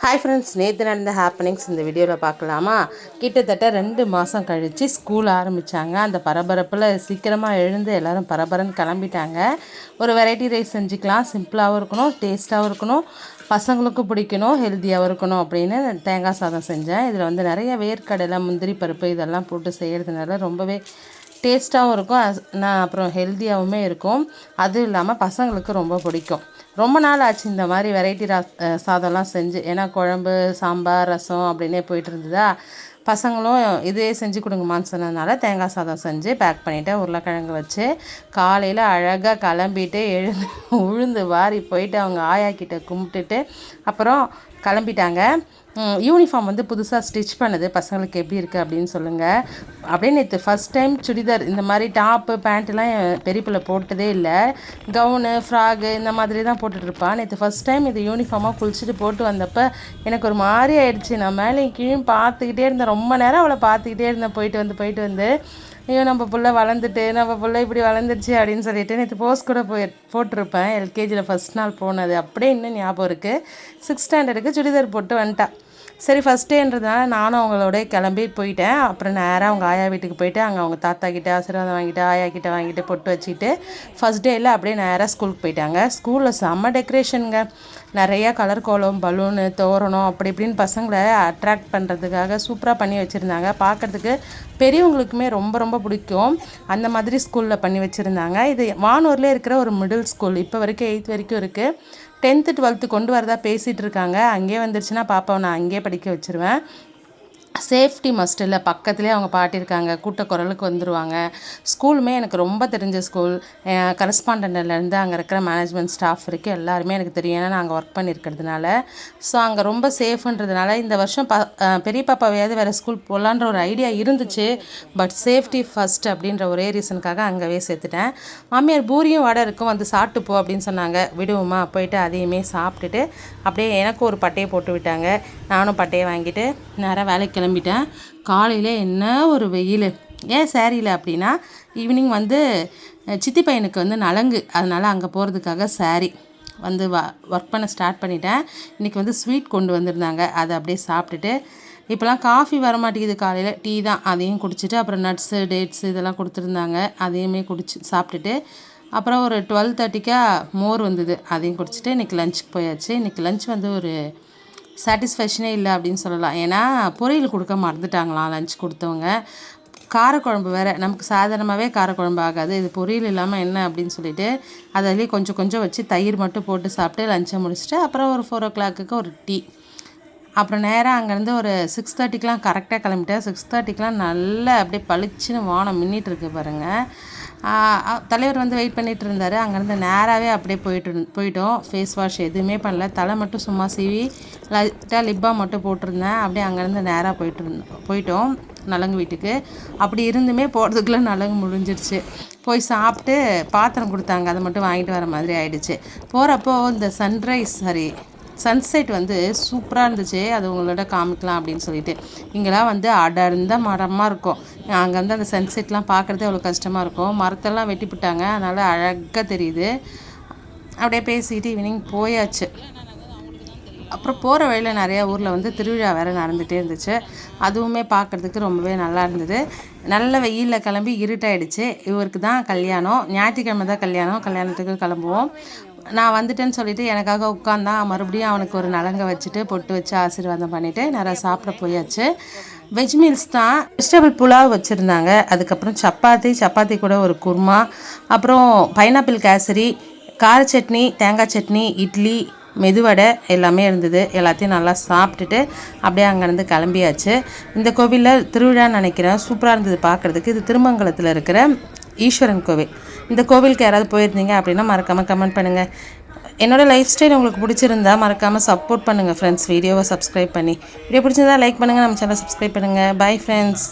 Hi friends, நேற்று நடந்த happenings இந்த வீடியோவில் பார்க்கலாமா? கிட்டத்தட்ட 2 மாதம் கழித்து ஸ்கூல் ஆரம்பித்தாங்க. அந்த பரபரப்பில் சீக்கிரமாக எழுந்து எல்லோரும் பரபரன்னு கிளம்பிட்டாங்க. ஒரு வெரைட்டி ரைஸ் செஞ்சுக்கலாம், சிம்பிளாகவும் இருக்கணும், டேஸ்ட்டாகவும் இருக்கணும், பசங்களுக்கும் பிடிக்கணும், ஹெல்த்தியாகவும் இருக்கணும் அப்படின்னு தேங்காய் சாதம் செஞ்சேன். இதில் வந்து நிறைய வேர்க்கடலை, முந்திரி பருப்பு இதெல்லாம் போட்டு செய்கிறதுனால ரொம்பவே டேஸ்ட்டாகவும் இருக்கும், நான் அப்புறம் ஹெல்த்தியாகவுமே இருக்கும். அதுவும் இல்லாமல் பசங்களுக்கு ரொம்ப பிடிக்கும். ரொம்ப நாள் ஆச்சு இந்த மாதிரி வெரைட்டி சாதம்லாம் செஞ்சு. ஏன்னா குழம்பு, சாம்பார், ரசம் அப்படின்னே போயிட்டு இருந்ததா. பசங்களும் இதே செஞ்சு கொடுங்கம்மான்னு சொன்னதுனால தேங்காய் சாதம் செஞ்சு பேக் பண்ணிவிட்டு உருளைக்கிழங்கு வச்சு காலையில் அழகாக கிளம்பிட்டு உழுந்து வாரி போயிட்டு அவங்க ஆயாக்கிட்ட கும்பிட்டுட்டு அப்புறம் கிளம்பிட்டாங்க. யூனிஃபார்ம் வந்து புதுசாக ஸ்டிச் பண்ணது. பசங்களுக்கு எப்படி இருக்குது அப்படின்னு சொல்லுங்கள். அப்படியே நேற்று ஃபஸ்ட் டைம் சுடிதார் இந்த மாதிரி டாப்பு பேண்ட்டுலாம் பெரிய பிள்ளை போட்டதே இல்லை. கவுனு, ஃப்ராகு இந்த மாதிரி தான் போட்டுட்ருப்பான். நேற்று ஃபஸ்ட் டைம் இது யூனிஃபார்மாக குளிச்சுட்டு போட்டு வந்தப்போ எனக்கு ஒரு மாதிரி ஆயிடுச்சு. நான் மேலே கீழும் பார்த்துக்கிட்டே இருந்தேன். ரொம்ப நேரம் அவளை பார்த்துக்கிட்டே இருந்தேன். போயிட்டு வந்து ஐயோ நம்ம பிள்ளை வளர்ந்துட்டு, நம்ம பிள்ளை இப்படி வளர்ந்துருச்சு அப்படின்னு சொல்லிட்டு நேற்று போஸ்ட் கூட போட்டிருப்பேன். எல்கேஜியில் ஃபஸ்ட் நாள் போனது அப்படியே இன்னும் ஞாபகம் இருக்குது. 6th ஸ்டாண்டர்டுக்கு சுடிதார் போட்டு வந்துட்டா. சரி, ஃபஸ்ட் டேன்றதுனால நானும் அவங்களோட கிளம்பி போயிட்டேன். அப்புறம் நேராக அவங்க ஆயா வீட்டுக்கு போயிட்டு அங்கே அவங்க தாத்தா கிட்டே ஆசீர்வாதம் வாங்கிட்டு, ஆயா கிட்டே வாங்கிட்டு பொட்டு வச்சுக்கிட்டு ஃபஸ்ட் டேயில் அப்படியே நேராக ஸ்கூலுக்கு போயிட்டாங்க. ஸ்கூலில் செம்ம டெக்கரேஷனுங்க. நிறையா கலர் கோலம், பலூனு, தோரணம் அப்படி இப்படின்னு பசங்களை அட்ராக்ட் பண்ணுறதுக்காக சூப்பராக பண்ணி வச்சுருந்தாங்க. பார்க்குறதுக்கு பெரியவங்களுக்குமே ரொம்ப ரொம்ப பிடிக்கும். அந்த மாதிரி ஸ்கூலில் பண்ணி வச்சுருந்தாங்க. இது வானூரில் இருக்கிற ஒரு மிடில் ஸ்கூல். இப்போ வரைக்கும் 8th வரைக்கும் இருக்குது. 10th 12th கொண்டு வரதா பேசிகிட்டு இருக்காங்க. அங்கேயே வந்துருச்சுன்னா பாப்பாவை நான் அங்கேயே படிக்க வச்சுருவேன். சேஃப்டி மஸ்ட் இல்லை, பக்கத்துலேயே அவங்க பாட்டி இருக்காங்க, கூட்ட குரலுக்கு வந்துடுவாங்க. ஸ்கூலுமே எனக்கு ரொம்ப தெரிஞ்ச ஸ்கூல். கரஸ்பாண்டன்ட்லேருந்து அங்கே இருக்கிற மேனேஜ்மெண்ட் ஸ்டாஃப் வரைக்கும் எல்லாருமே எனக்கு தெரியும். ஏன்னா நான் அங்கே ஒர்க் பண்ணியிருக்கிறதுனால. ஸோ அங்கே ரொம்ப சேஃப்ன்றதுனால இந்த வருஷம் பெரிய பாப்பாவையாவது வேறு ஸ்கூல் போகலான்ற ஒரு ஐடியா இருந்துச்சு. பட் சேஃப்டி ஃபஸ்ட் அப்படின்ற ஒரே ரீசனுக்காக அங்கேவே சேர்த்துட்டேன். மாமியார் பூரியும் வடை இருக்கும், வந்து சாப்பிட்டு போ அப்படின்னு சொன்னாங்க. விடுவோமா, போயிட்டு அதையுமே சாப்பிட்டுட்டு அப்படியே எனக்கு ஒரு பட்டையை போட்டு விட்டாங்க. நானும் பட்டையை வாங்கிட்டு நேராக வேலைக்கு கிளம்பிட்டேன். காலையில் என்ன ஒரு வெயில். ஏன் சேரீயில் அப்படின்னா, ஈவினிங் வந்து சித்தி பையனுக்கு வந்து நலங்கு, அதனால் அங்கே போகிறதுக்காக சாரீ வந்து ஒர்க் பண்ண ஸ்டார்ட் பண்ணிட்டேன். இன்றைக்கி வந்து ஸ்வீட் கொண்டு வந்திருந்தாங்க. அதை அப்படியே சாப்பிட்டுட்டு, இப்போலாம் காஃபி வர மாட்டேங்குது, காலையில் டீ தான், அதையும் குடிச்சிட்டு அப்புறம் நட்ஸு, டேட்ஸு இதெல்லாம் கொடுத்துருந்தாங்க. அதையுமே சாப்பிட்டுட்டு அப்புறம் ஒரு 12:30க்கா மோர் வந்தது, அதையும் குடிச்சிட்டு இன்றைக்கி லஞ்சுக்கு போயாச்சு. இன்றைக்கி லஞ்ச் வந்து ஒரு சாட்டிஸ்ஃபேக்ஷனே இல்லை அப்படின்னு சொல்லலாம். ஏன்னா பொரியல் கொடுக்க மறந்துட்டாங்களாம் லஞ்ச் கொடுத்தவங்க. காரக்குழம்பு வேறு, நமக்கு சாதாரணமாகவே காரக்குழம்பு ஆகாது, இது பொரியல் இல்லாமல் என்ன அப்படின்னு சொல்லிட்டு அதிலே கொஞ்சம் கொஞ்சம் வச்சு தயிர் மட்டும் போட்டு சாப்பிட்டு லஞ்சை முடிச்சுட்டு அப்புறம் ஒரு 4 o'clock ஒரு டீ. அப்புறம் நேராக அங்கேருந்து ஒரு 6:30க்கெலாம் கரெக்டாக கிளம்பிட்டேன். 6:30க்கெலாம் நல்லா அப்படியே பளிச்சுன்னு வானம் மின்னிட்டு இருக்கு பாருங்கள். தலைவர் வந்து வெயிட் பண்ணிகிட்டு இருந்தார். அங்கேருந்து நேராகவே அப்படியே போயிட்டோம். ஃபேஸ் வாஷ் எதுவுமே பண்ணல, தலை மட்டும் சும்மா சீவி லைட்டாக லிப்பாக மட்டும் போட்டிருந்தேன். அப்படியே அங்கேருந்து நேராக போயிட்டோம் நலங்கு வீட்டுக்கு. அப்படி இருந்துமே போகிறதுக்குள்ளே நலங்கு முடிஞ்சிருச்சு. போய் சாப்பிட்டு பாத்திரம் கொடுத்தாங்க, அதை மட்டும் வாங்கிட்டு வர மாதிரி ஆயிடுச்சு. போகிறப்போ இந்த சன்செட் வந்து சூப்பராக இருந்துச்சு. அது உங்களோட காமிக்கலாம் அப்படின்னு சொல்லிட்டு. இங்கெல்லாம் வந்து அடர்ந்த மரமாக இருக்கும். அங்கேருந்து அந்த சன்செட்லாம் பார்க்குறதே அவ்வளோ கஷ்டமாக இருக்கும். மரத்தெல்லாம் வெட்டிவிட்டாங்க, அதனால் அழகாக தெரியுது. அப்படியே பேசிக்கிட்டு ஈவினிங் போயாச்சு. அப்புறம் போகிற வழியில் நிறையா ஊரில் வந்து திருவிழா வேறு நடந்துகிட்டே இருந்துச்சு. அதுவுமே பார்க்குறதுக்கு ரொம்பவே நல்லா இருந்தது. நல்ல வெயிலில் கிளம்பி இருட்டாயிடுச்சு. இவருக்கு தான் கல்யாணம், ஞாயிற்றுக்கிழமை தான் கல்யாணத்துக்கு கிளம்புவோம். நான் வந்துட்டேன்னு சொல்லிவிட்டு எனக்காக உட்காந்தான். மறுபடியும் அவனுக்கு ஒரு நலங்கை வச்சுட்டு பொட்டு வச்சு ஆசீர்வாதம் பண்ணிவிட்டு நிறையா சாப்பிட போயாச்சு. வெஜ் மீல்ஸ் தான். வெஜிடபிள் புலாவ் வச்சுருந்தாங்க. அதுக்கப்புறம் சப்பாத்தி கூட ஒரு குருமா, அப்புறம் பைனாப்பிள் கேசரி, கார சட்னி, தேங்காய் சட்னி, இட்லி, மெதுவடை எல்லாமே இருந்தது. எல்லாத்தையும் நல்லா சாப்பிட்டுட்டு அப்படியே அங்கேருந்து கிளம்பியாச்சு. இந்த கோவிலில் திருவிழான்னு நினைக்கிறேன். சூப்பராக இருந்தது பார்க்குறதுக்கு. இது திருமங்கலத்தில் இருக்கிற ஈஸ்வரன் கோவில். இந்த கோவிலுக்கு யாராவது போயிருந்தீங்க அப்படின்னா மறக்காமல் கமெண்ட் பண்ணுங்கள். என்னோடய லைஃப் ஸ்டைல் உங்களுக்கு பிடிச்சிருந்தா மறக்காமல் சப்போர்ட் பண்ணுங்கள் ஃப்ரெண்ட்ஸ். வீடியோவை சப்ஸ்கிரைப் பண்ணி, வீடியோ பிடிச்சிருந்தா லைக் பண்ணுங்கள், நம்ம சேனலை சப்ஸ்கிரைப் பண்ணுங்கள். Bye friends.